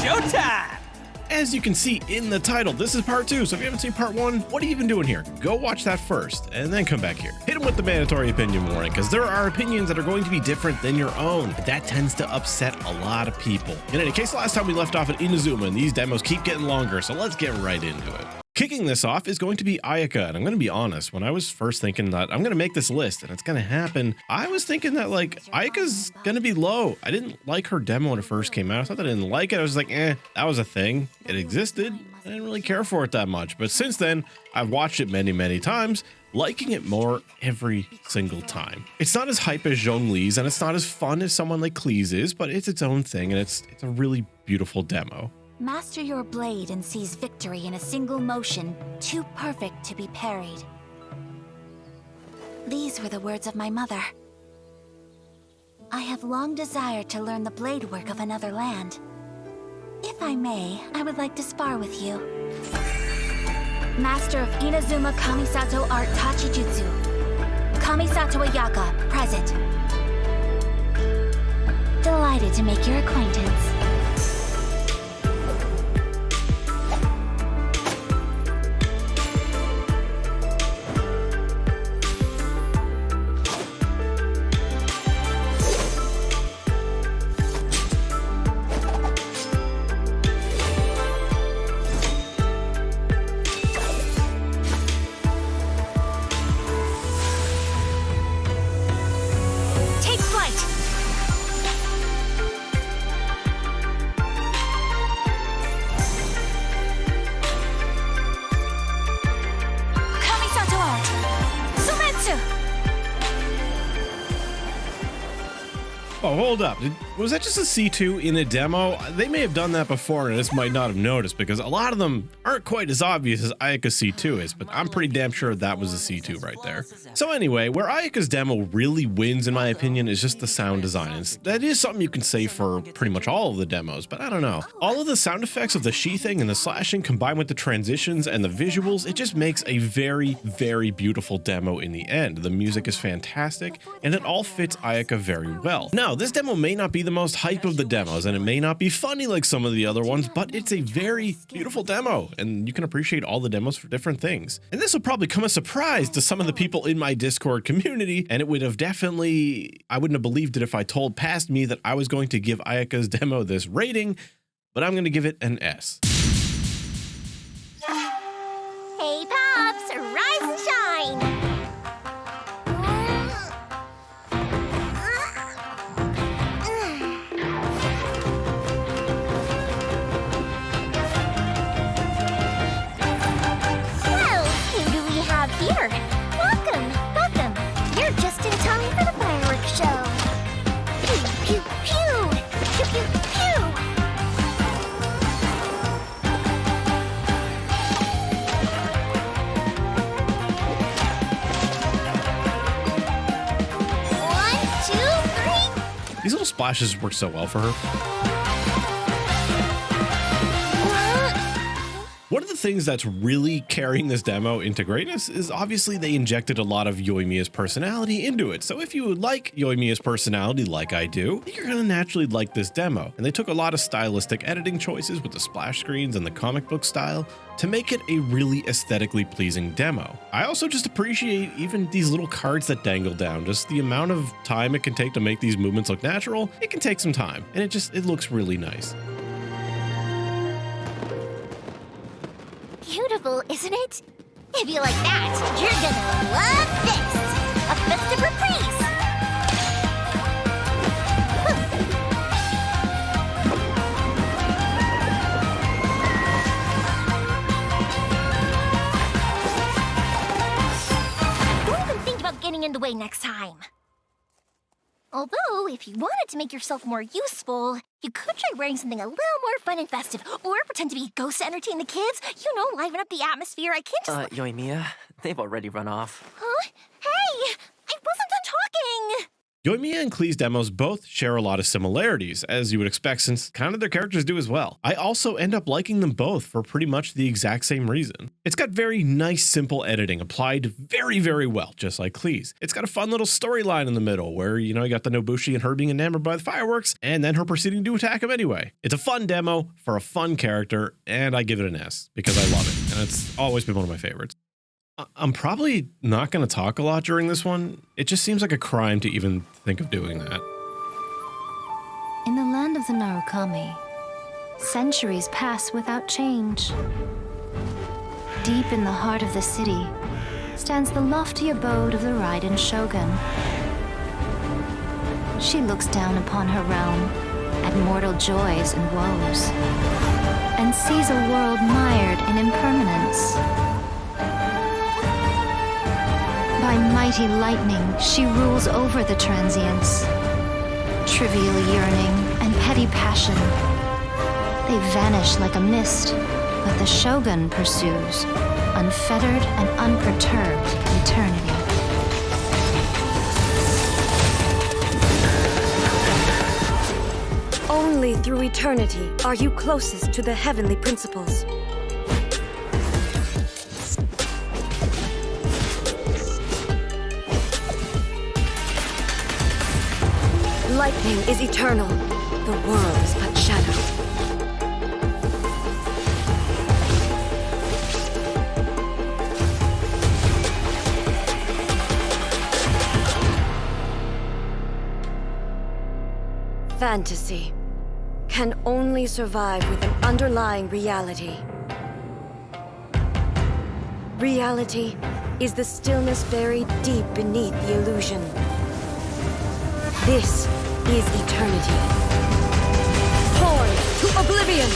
showtime! As you can see in the title, this is part 2, so if you haven't seen part 1, what are you even doing here? Go watch that first, and then come back here. Hit them with the mandatory opinion warning, because there are opinions that are going to be different than your own. That tends to upset a lot of people. In any case, last time we left off at Inazuma, and these demos keep getting longer, so let's get right into it. Kicking this off is going to be Ayaka, and I'm going to be honest, when I was first thinking that I'm going to make this list and it's going to happen, I was thinking that like Ayaka's going to be low. I didn't like her demo when it first came out. It's not that I didn't like it. I was like, that was a thing. It existed. I didn't really care for it that much. But since then, I've watched it many, many times, liking it more every single time. It's not as hype as Zhongli's, and it's not as fun as someone like Klee's is, but it's its own thing, and it's a really beautiful demo. Master your blade and seize victory in a single motion, too perfect to be parried. These were the words of my mother. I have long desired to learn the blade work of another land. If I may, I would like to spar with you. Master of Inazuma Kamisato Art Tachijutsu. Kamisato Ayaka, present. Delighted to make your acquaintance. Oh, hold up. Was that just a C2 in a demo? They may have done that before and I just might not have noticed because a lot of them aren't quite as obvious as Ayaka's C2 is, but I'm pretty damn sure that was a C2 right there. So anyway, where Ayaka's demo really wins in my opinion is just the sound design. And that is something you can say for pretty much all of the demos, but I don't know. All of the sound effects of the sheathing and the slashing combined with the transitions and the visuals, it just makes a very, very beautiful demo in the end. The music is fantastic and it all fits Ayaka very well. Now, this demo may not be the most hype of the demos and it may not be funny like some of the other ones, but it's a very beautiful demo and you can appreciate all the demos for different things. And this will probably come as a surprise to some of the people in my Discord community, and it would have I wouldn't have believed it if I told past me that I was going to give Ayaka's demo this rating, but I'm going to give it an S. Hey Pops, rise and shine! Here, welcome. You're just in time for the fireworks show. Pew, pew, pew, pew, pew, pew. One, two, three. These little splashes work so well for her. One of the things that's really carrying this demo into greatness is obviously they injected a lot of Yoimiya's personality into it. So if you like Yoimiya's personality like I do, you're going to naturally like this demo. And they took a lot of stylistic editing choices with the splash screens and the comic book style to make it a really aesthetically pleasing demo. I also just appreciate even these little cards that dangle down, just the amount of time it can take to make these movements look natural. It can take some time and it looks really nice. Beautiful, isn't it? If you like that, you're gonna love this! A festive reprise! Don't even think about getting in the way next time. Although, if you wanted to make yourself more useful, you could try wearing something a little more fun and festive, or pretend to be a ghost to entertain the kids. You know, liven up the atmosphere. I can't just... Yoimiya, they've already run off. Huh? Hey! I wasn't done talking! Yoimiya and Klee's demos both share a lot of similarities, as you would expect since kind of their characters do as well. I also end up liking them both for pretty much the exact same reason. It's got very nice, simple editing applied very, very well, just like Klee's. It's got a fun little storyline in the middle where, you got the Nobushi and her being enamored by the fireworks, and then her proceeding to attack him anyway. It's a fun demo for a fun character, and I give it an S because I love it, and it's always been one of my favorites. I'm probably not going to talk a lot during this one. It just seems like a crime to even think of doing that. In the land of the Narukami, centuries pass without change. Deep in the heart of the city stands the lofty abode of the Raiden Shogun. She looks down upon her realm at mortal joys and woes, and sees a world mired in impermanence. By mighty lightning, she rules over the transients. Trivial yearning and petty passion, they vanish like a mist, but the Shogun pursues, unfettered and unperturbed, eternity. Only through eternity are you closest to the heavenly principles. Lightning is eternal. The world is but shadow. Fantasy can only survive with an underlying reality. Reality is the stillness buried deep beneath the illusion. This is eternity. Torn to oblivion!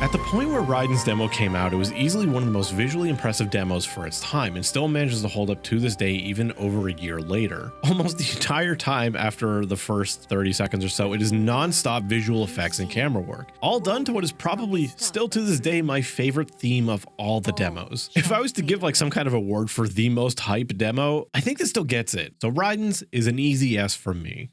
At the point where Raiden's demo came out, it was easily one of the most visually impressive demos for its time, and still manages to hold up to this day even over a year later. Almost the entire time after the first 30 seconds or so, it is non-stop visual effects and camera work, all done to what is probably still to this day my favorite theme of all the demos. If I was to give like some kind of award for the most hype demo, I think this still gets it. So Raiden's is an easy S from me.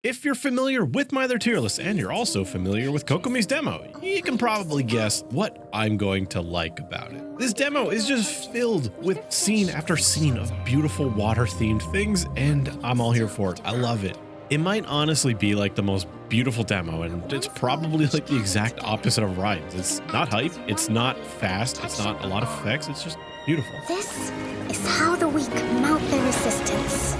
If you're familiar with my other tier list and you're also familiar with Kokomi's demo, you can probably guess what I'm going to like about it. This demo is just filled with scene after scene of beautiful water-themed things, and I'm all here for it. I love it. It might honestly be like the most beautiful demo, and it's probably like the exact opposite of Raiden's. It's not hype, it's not fast, it's not a lot of effects, it's just beautiful. This is how the weak mount their resistance.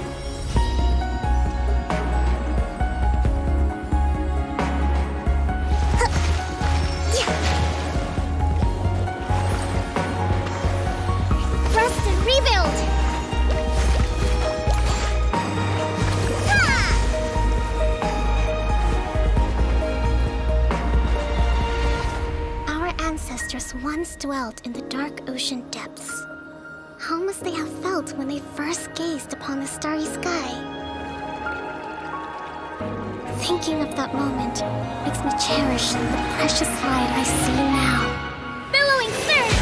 Rebuild! Our ancestors once dwelt in the dark ocean depths. How must they have felt when they first gazed upon the starry sky? Thinking of that moment makes me cherish the precious light I see now. Billowing surge!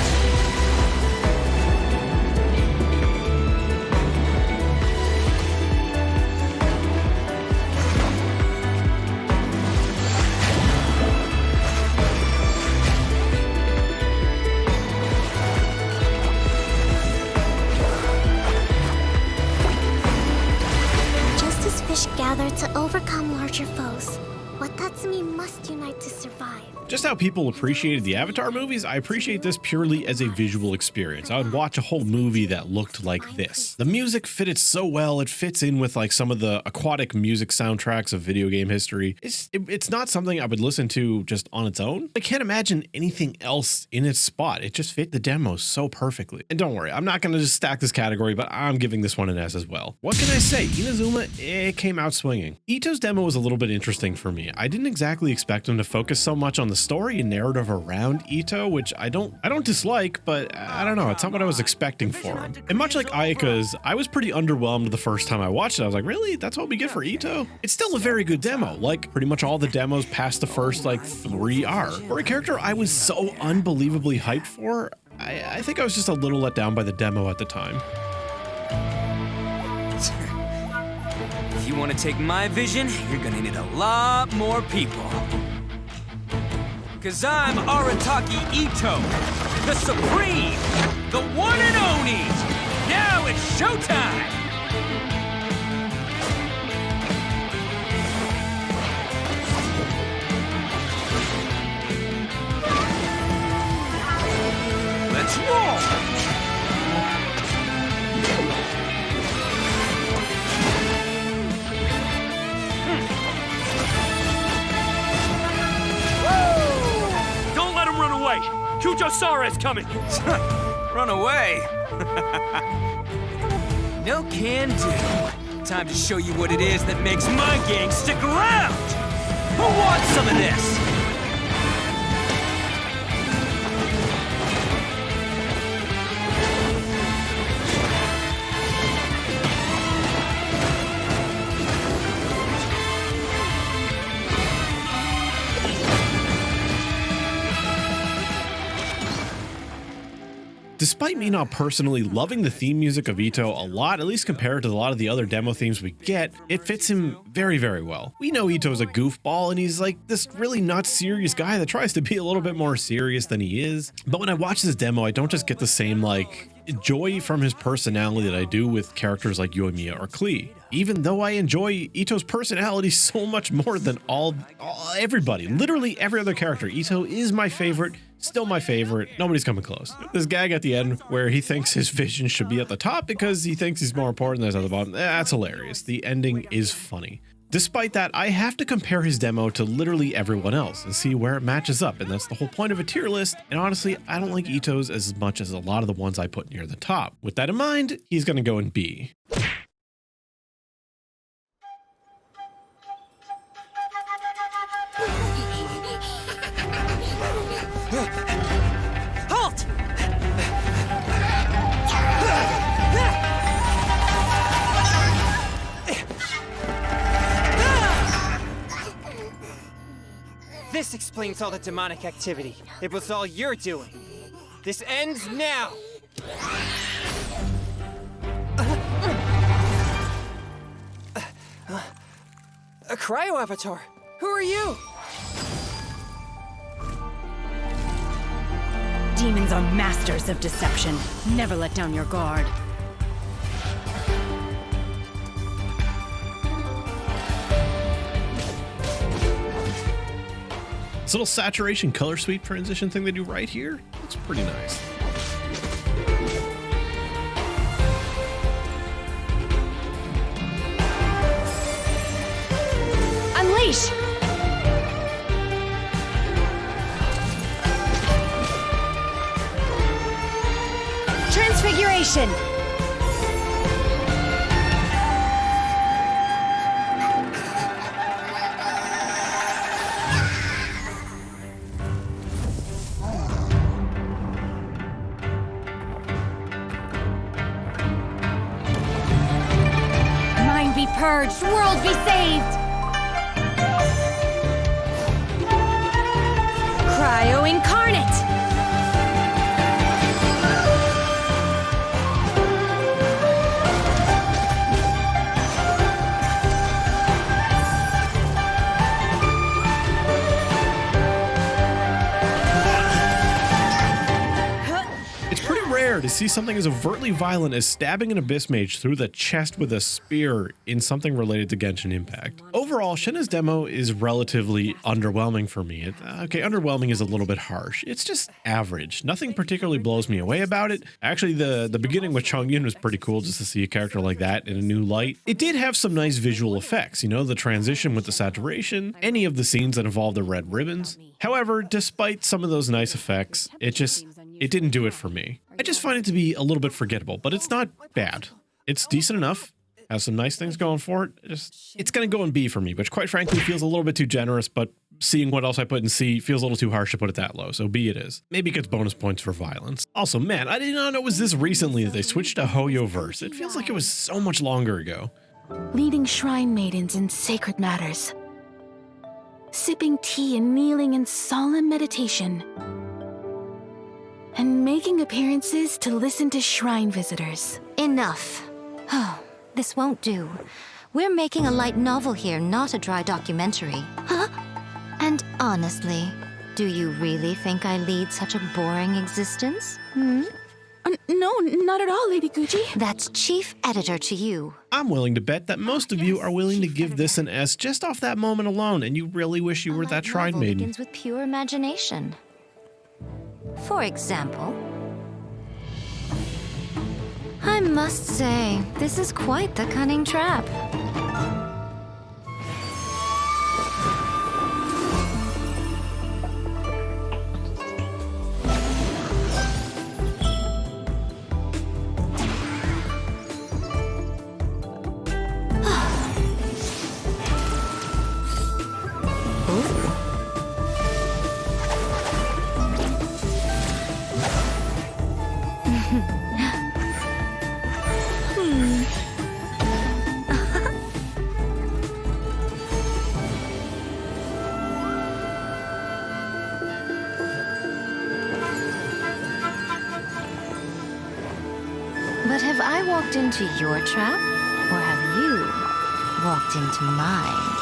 Gather to overcome larger foes. What Tatsumi must would you like to survive? Just how people appreciated the Avatar movies, I appreciate this purely as a visual experience. I would watch a whole movie that looked like this. The music fitted so well, it fits in with like some of the aquatic music soundtracks of video game history. It's not something I would listen to just on its own. I can't imagine anything else in its spot. It just fit the demo so perfectly. And don't worry, I'm not going to just stack this category, but I'm giving this one an S as well. What can I say? Inazuma, it came out swinging. Itto's demo was a little bit interesting for me. I didn't exactly expect him to focus so much on the story and narrative around Itto, which I don't dislike, but I don't know, it's not what I was expecting for him. And much like Ayaka's, I was pretty underwhelmed the first time I watched it. I was like, really? That's what we get for Itto? It's still a very good demo, like pretty much all the demos past the first like 3 are. For a character I was so unbelievably hyped for, I think I was just a little let down by the demo at the time. If you want to take my vision, you're gonna need a lot more people. Cause I'm Arataki Itto, the Supreme, the one and only. Now it's showtime! Let's roll! Kujo-Sara is coming! Run away? No can do. Time to show you what it is that makes my gang stick around! Who wants some of this? Despite me not personally loving the theme music of Itto a lot, at least compared to a lot of the other demo themes we get, it fits him very, very well. We know Itto's a goofball and he's like this really not serious guy that tries to be a little bit more serious than he is. But when I watch this demo, I don't just get the same like joy from his personality that I do with characters like Yoimiya or Klee. Even though I enjoy Itto's personality so much more than everybody, literally every other character, Itto is my favorite, still my favorite, nobody's coming close. This gag at the end where he thinks his vision should be at the top because he thinks he's more important than at the bottom, that's hilarious. The ending is funny. Despite that, I have to compare his demo to literally everyone else and see where it matches up, and that's the whole point of a tier list, and honestly, I don't like Itto's as much as a lot of the ones I put near the top. With that in mind, he's gonna go in B. Halt! This explains all the demonic activity. It was all you're doing. This ends now! A cryo avatar? Who are you? Demons are masters of deception. Never let down your guard. This little saturation color sweep transition thing they do right here, looks pretty nice. Unleash! Transfiguration! Mind be purged, world be saved! Cryo incarnate! rare to see something as overtly violent as stabbing an Abyss Mage through the chest with a spear in something related to Genshin Impact. Overall, Shenhe's demo is relatively underwhelming for me. Okay, underwhelming is a little bit harsh. It's just average. Nothing particularly blows me away about it. Actually, the beginning with Chongyun was pretty cool just to see a character like that in a new light. It did have some nice visual effects, you know, the transition with the saturation, any of the scenes that involve the red ribbons. However, despite some of those nice effects, it didn't do it for me. I just find it to be a little bit forgettable, but it's not bad. It's decent enough. Has some nice things going for it. It's going to go in B for me, which quite frankly feels a little bit too generous, but seeing what else I put in C feels a little too harsh to put it that low, so B it is. Maybe it gets bonus points for violence. Also, man, I did not know it was this recently that they switched to Hoyo verse. It feels like it was so much longer ago. Leading shrine maidens in sacred matters. Sipping tea and kneeling in solemn meditation. And making appearances to listen to shrine visitors. Enough. Oh, this won't do. We're making a light novel here, not a dry documentary. Huh? And honestly, do you really think I lead such a boring existence? No, not at all, Lady Gucci. That's chief editor to you. I'm willing to bet that most of you are willing to give this an S just off that moment alone, and you really wish you were that shrine novel maiden. Begins with pure imagination. For example, I must say, this is quite the cunning trap. But have I walked into your trap, or have you walked into mine?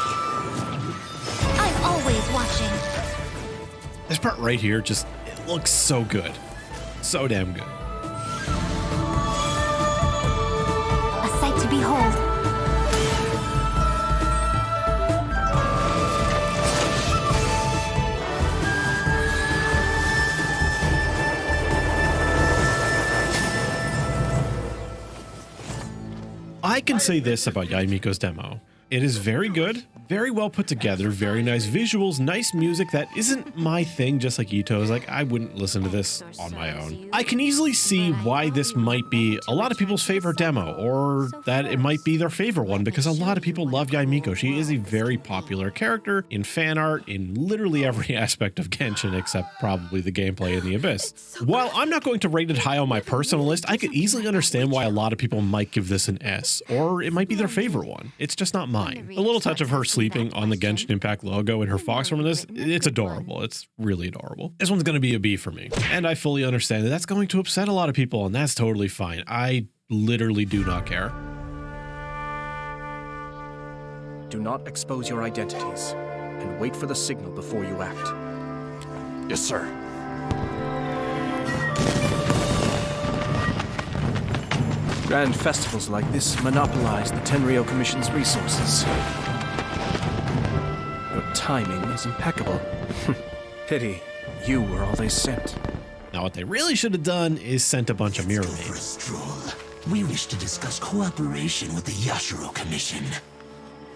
I'm always watching. This part right here just, it looks so good. So damn good. A sight to behold. I can say this about Yae Miko's demo. It is very good, very well put together, very nice visuals, nice music that isn't my thing, just like Itto's. Like, I wouldn't listen to this on my own. I can easily see why this might be a lot of people's favorite demo, or that it might be their favorite one, because a lot of people love Yae Miko. She is a very popular character in fan art, in literally every aspect of Genshin, except probably the gameplay in the Abyss. While I'm not going to rate it high on my personal list, I could easily understand why a lot of people might give this an S, or it might be their favorite one. It's just not mine. A little touch of her sleeping on the Genshin Impact logo in her fox from this, it's adorable. It's really adorable. This one's going to be a B for me. And I fully understand that that's going to upset a lot of people, and that's totally fine. I literally do not care. Do not expose your identities, and wait for the signal before you act. Yes, sir. Grand festivals like this monopolize the Tenryou Commission's resources. Your timing is impeccable. Pity you were all they sent. Now, what they really should have done is sent a bunch of mirror maids. Stroll. We wish to discuss cooperation with the Yashiro Commission.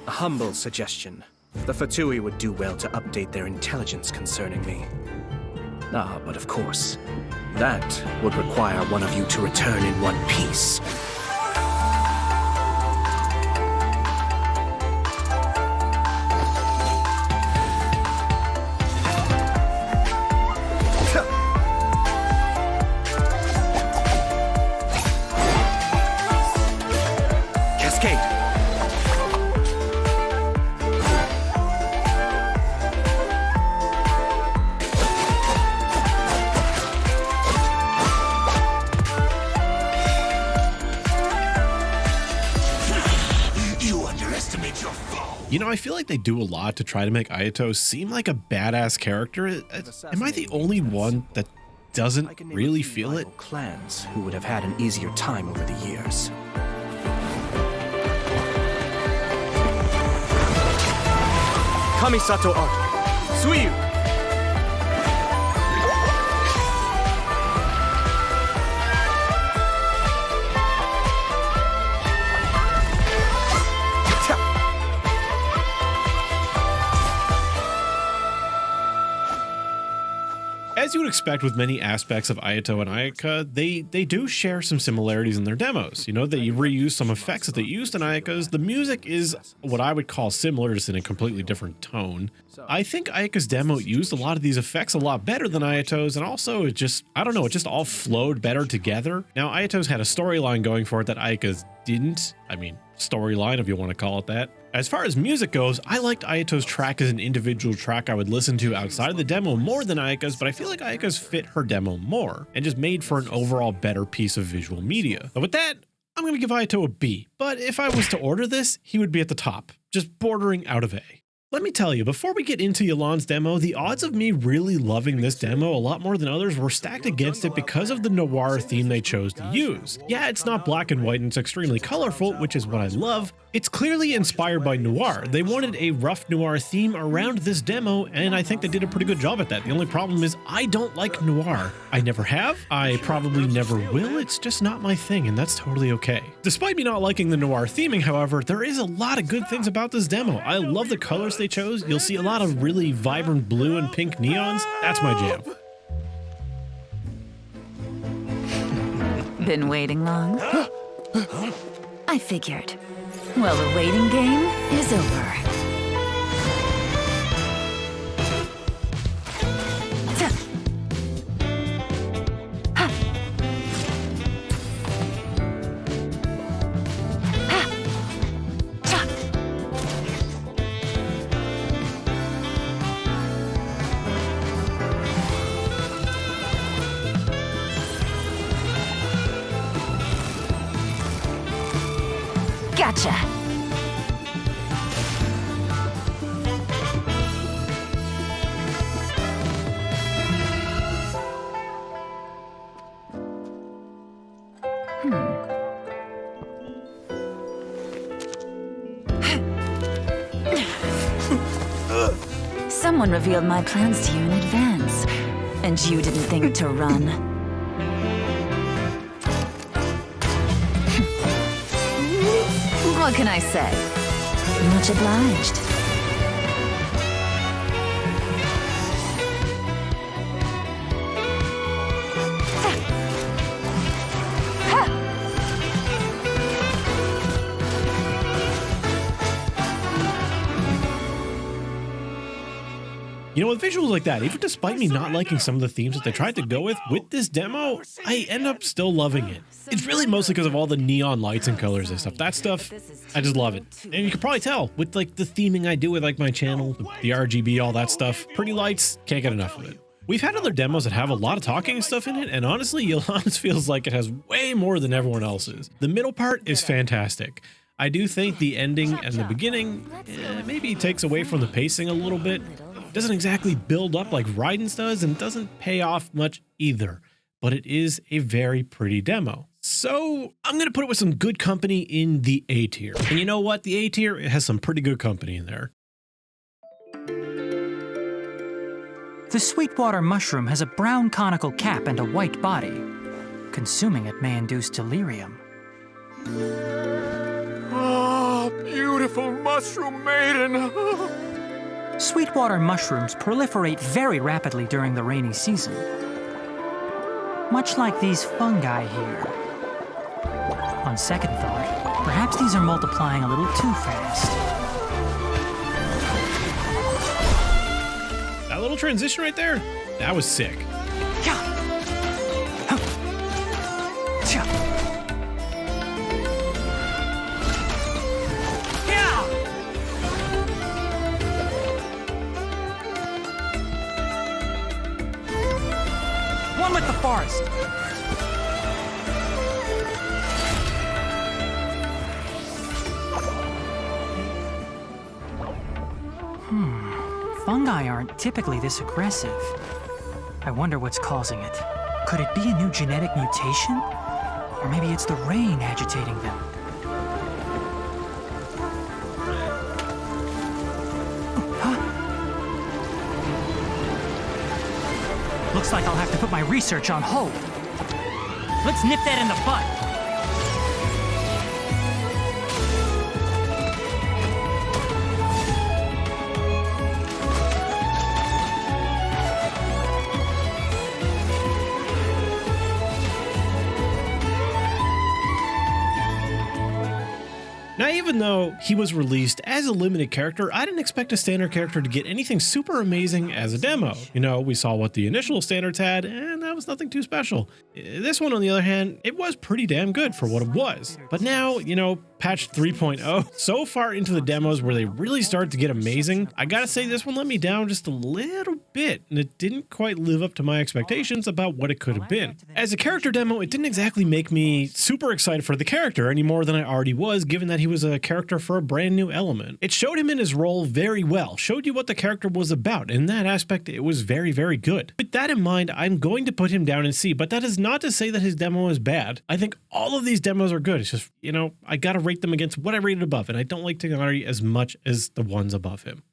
A humble suggestion. The Fatui would do well to update their intelligence concerning me. Ah, but of course, that would require one of you to return in one piece. You know, I feel like they do a lot to try to make Ayato seem like a badass character. Am I the only one that doesn't I can name really a few feel it. rival clans who would have had an easier time over the years. Kamisato art. Suiyu! As you would expect with many aspects of Ayato and Ayaka, they do share some similarities in their demos. You know, they reuse some effects that they used in Ayaka's. The music is what I would call similar, just in a completely different tone. I think Ayaka's demo used a lot of these effects a lot better than Ayato's, and also it just, I don't know, it just all flowed better together. Now, Ayato's had a storyline going for it that Ayaka's didn't. I mean, storyline, if you want to call it that. As far as music goes, I liked Ayato's track as an individual track I would listen to outside of the demo more than Ayaka's, but I feel like Ayaka's fit her demo more and just made for an overall better piece of visual media. But with that, I'm going to give Ayato a B, but if I was to order this, he would be at the top, just bordering out of A. Let me tell you, before we get into Yelan's demo, the odds of me really loving this demo a lot more than others were stacked against it because of the noir theme they chose to use. Yeah, it's not black and white and it's extremely colorful, which is what I love. It's clearly inspired by noir. They wanted a rough noir theme around this demo, and I think they did a pretty good job at that. The only problem is I don't like noir. I never have, I probably never will, it's just not my thing, and that's totally okay. Despite me not liking the noir theming, however, there is a lot of good things about this demo. I love the colors they chose. You'll see a lot of really vibrant blue and pink neons. That's my jam. Been waiting long? I figured. Well, the waiting game is over. Gotcha! Someone revealed my plans to you in advance, and you didn't think to run. What can I say? Much obliged. You know, with visuals like that, even despite me not liking some of the themes that they tried to go with this demo, I end up still loving it. It's really mostly because of all the neon lights and colors and stuff. That stuff, I just love it. And you can probably tell with like the theming I do with like my channel, the RGB, all that stuff. Pretty lights, can't get enough of it. We've had other demos that have a lot of talking and stuff in it, and honestly, Yelan's feels like it has way more than everyone else's. The middle part is fantastic. I do think the ending and the beginning maybe takes away from the pacing a little bit. Doesn't exactly build up like Raiden's does, and doesn't pay off much either, but it is a very pretty demo. So I'm gonna put it with some good company in the A tier. And you know what? The A tier, it has some pretty good company in there. The sweetwater mushroom has a brown conical cap and a white body. Consuming it may induce delirium. Oh, beautiful mushroom maiden! Sweetwater mushrooms proliferate very rapidly during the rainy season. Much like these fungi here. On second thought, perhaps these are multiplying a little too fast. That little transition right there, that was sick. One with the forest. Fungi aren't typically this aggressive. I wonder what's causing it. Could it be a new genetic mutation? Or maybe it's the rain agitating them. Huh? Looks like I'll have to put my research on hold. Let's nip that in the bud. Now, even though he was released as a limited character, I didn't expect a standard character to get anything super amazing as a demo. You know, we saw what the initial standards had, and that was nothing too special. This one, on the other hand, it was pretty damn good for what it was. But now, you know, patch 3.0, so far into the demos where they really started to get amazing, I gotta say this one let me down just a little bit, and it didn't quite live up to my expectations about what it could have been. As a character demo, it didn't exactly make me super excited for the character any more than I already was, given that he was a character for a brand new element. It showed him in his role very well, showed you what the character was about. In that aspect, it was very, very good. With that in mind, I'm going to put him down in C, but that is not to say that his demo is bad. I think all of these demos are good. It's just, you know, I gotta rate them against what I rated above, and I don't like Tighnari as much as the ones above him.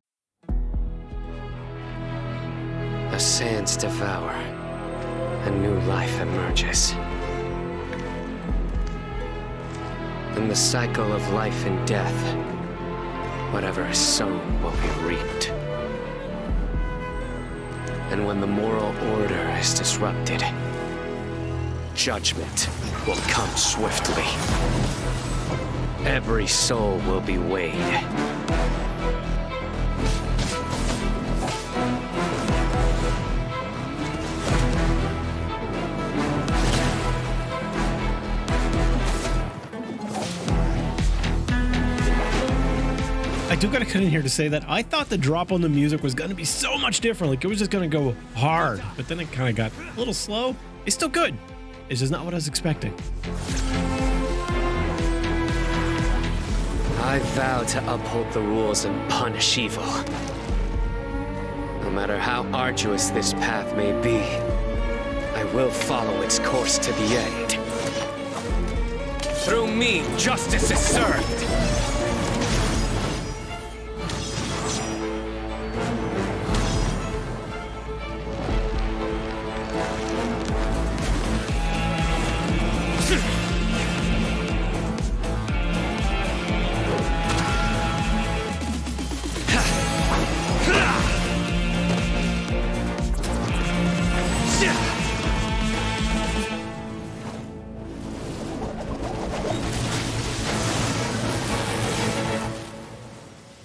The sands devour. A new life emerges. In the cycle of life and death, whatever is sown will be reaped. And when the moral order is disrupted, judgment will come swiftly. Every soul will be weighed. I do gotta cut in here to say that I thought the drop on the music was gonna be so much different. Like, it was just gonna go hard, but then it kind of got a little slow. It's still good. It's just not what I was expecting. I vow to uphold the rules and punish evil. No matter how arduous this path may be, I will follow its course to the end. Through me, justice is served.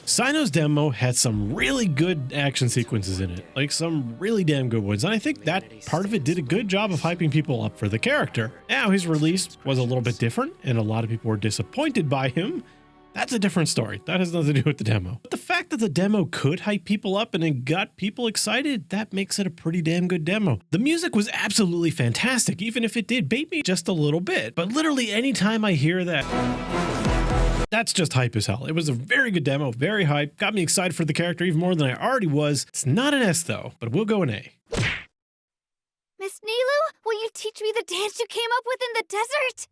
Cyno's demo had some really good action sequences in it, like some really damn good ones, and I think that part of it did a good job of hyping people up for the character. Now, his release was a little bit different, and a lot of people were disappointed by him. That's a different story. That has nothing to do with the demo. But the fact that the demo could hype people up and it got people excited, that makes it a pretty damn good demo. The music was absolutely fantastic, even if it did bait me just a little bit. But literally anytime I hear that, that's just hype as hell. It was a very good demo, very hype, got me excited for the character even more than I already was. It's not an S though, but we'll go an A. Miss Nilou, will you teach me the dance you came up with in the desert?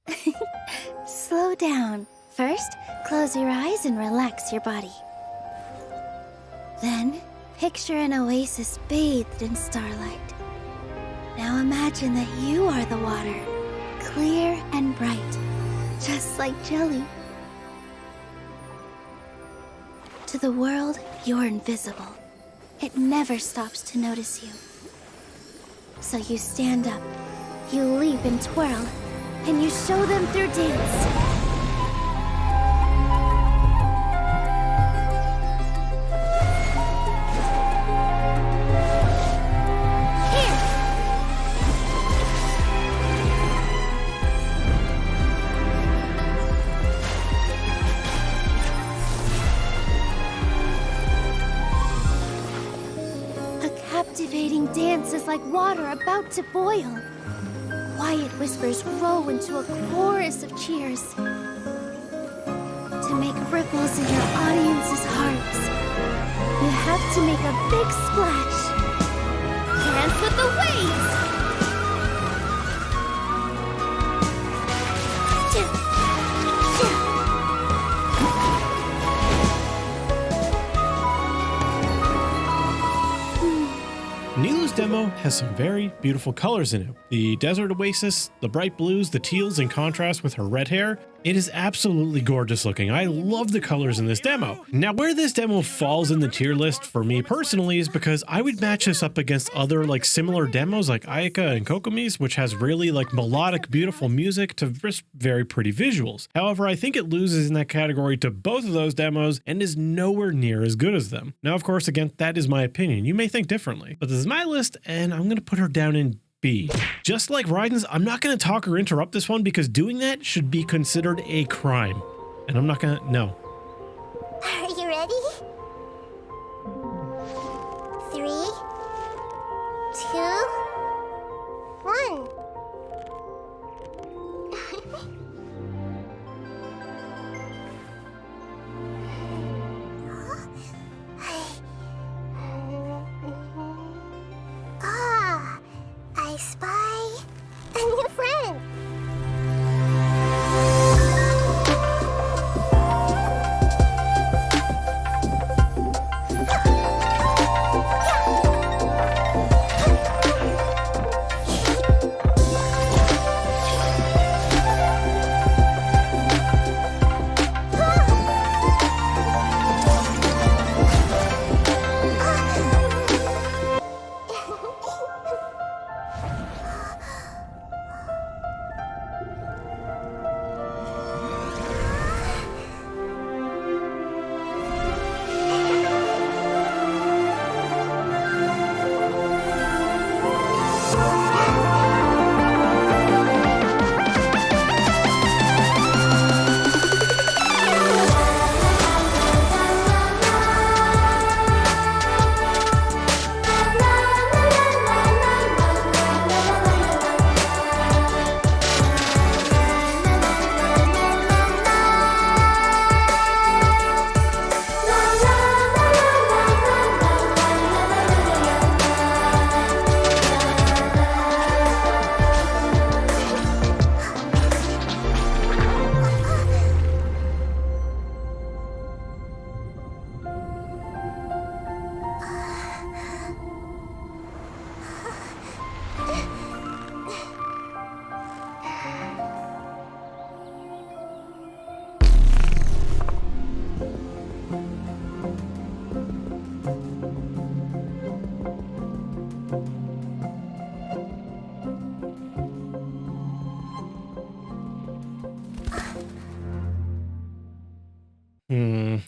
Slow down. First, close your eyes and relax your body. Then, picture an oasis bathed in starlight. Now imagine that you are the water, clear and bright, just like jelly. To the world, you're invisible. It never stops to notice you. So you stand up, you leap and twirl, and you show them through dance. Dance is like water about to boil. Quiet whispers grow into a chorus of cheers. To make ripples in your audience's hearts, you have to make a big splash. Dance with the waves! Nilou's demo has some very beautiful colors in it. The desert oasis, the bright blues, the teals in contrast with her red hair. It is absolutely gorgeous looking. I love the colors in this demo. Now, where this demo falls in the tier list for me personally is because I would match this up against other like similar demos like Ayaka and Kokomi's, which has really like melodic, beautiful music to just very pretty visuals. However, I think it loses in that category to both of those demos and is nowhere near as good as them. Now, of course, again, that is my opinion. You may think differently, but this is my list and I'm going to put her down in B. Just like Raiden's, I'm not going to talk or interrupt this one because doing that should be considered a crime. And I'm not going to, no. Are you ready? 3, 2, 1. I spy a new friend.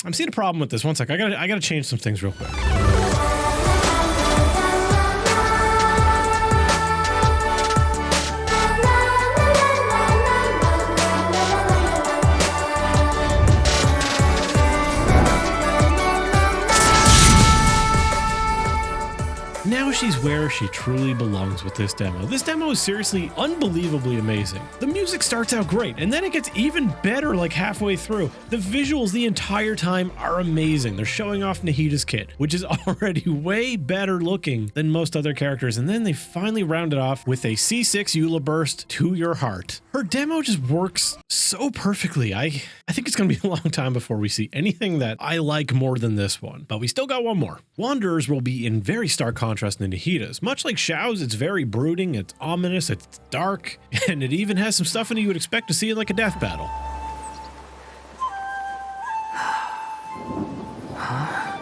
I'm seeing a problem with this. One sec. I gotta change some things real quick. Now she's where she truly belongs with this demo. This demo is seriously unbelievably amazing. The music starts out great, and then it gets even better like halfway through. The visuals the entire time are amazing. They're showing off Nahida's kit, which is already way better looking than most other characters, and then they finally round it off with a C6 Eula burst to your heart. Her demo just works so perfectly. I think it's gonna be a long time before we see anything that I like more than this one, but we still got one more. Wanderers will be in very stark contrast to Nahida's. Much like Xiao's, it's very brooding, it's ominous, it's dark, and it even has some stuff in it you would expect to see in like a death battle. Huh?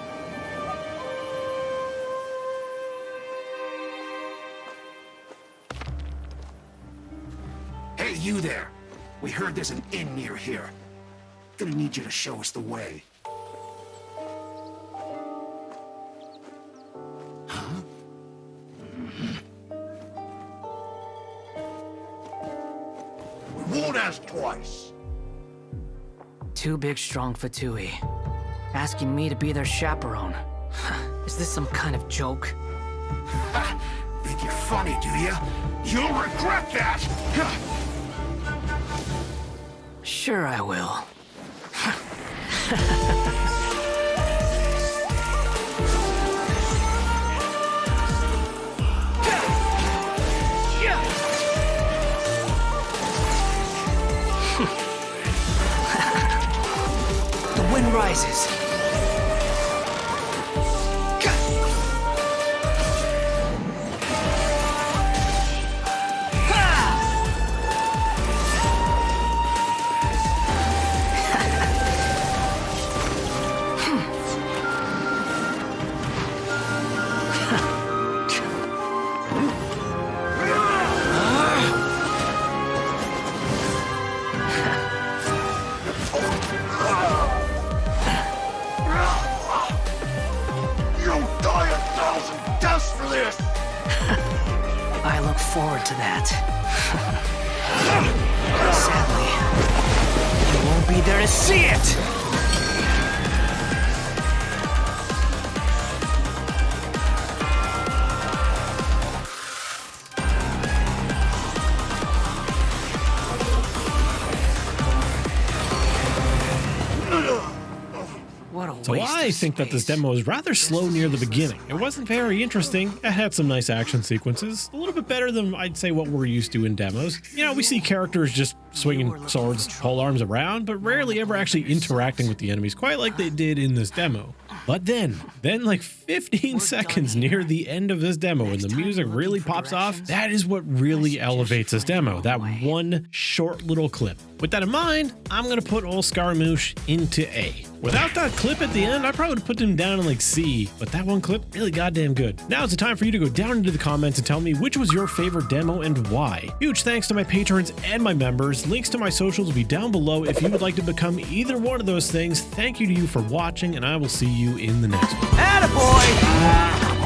Hey, you there! We heard there's an inn near here. Gonna need you to show us the way. Huh? We won't ask twice. Two big, strong Fatui, asking me to be their chaperone. Is this some kind of joke? Think you're funny, do you? You'll regret that! Sure I will. The wind rises. look forward to that. Sadly, you won't be there to see it! So I think that this demo is rather slow near the beginning. It wasn't very interesting. It had some nice action sequences, a little bit better than I'd say what we're used to in demos. You know, we see characters just swinging swords, pole arms around, but rarely ever actually interacting with the enemies quite like they did in this demo. But then like 15 seconds near the end of this demo, when the music really pops off, that is what really elevates this demo, that one short little clip. With that in mind, I'm gonna put old Scaramouche into A. Without that clip at the end, I probably would have put him down in like C, but that one clip, really goddamn good. Now is the time for you to go down into the comments and tell me which was your favorite demo and why. Huge thanks to my patrons and my members. Links to my socials will be down below if you would like to become either one of those things. Thank you to you for watching, and I will see you in the next one. Attaboy!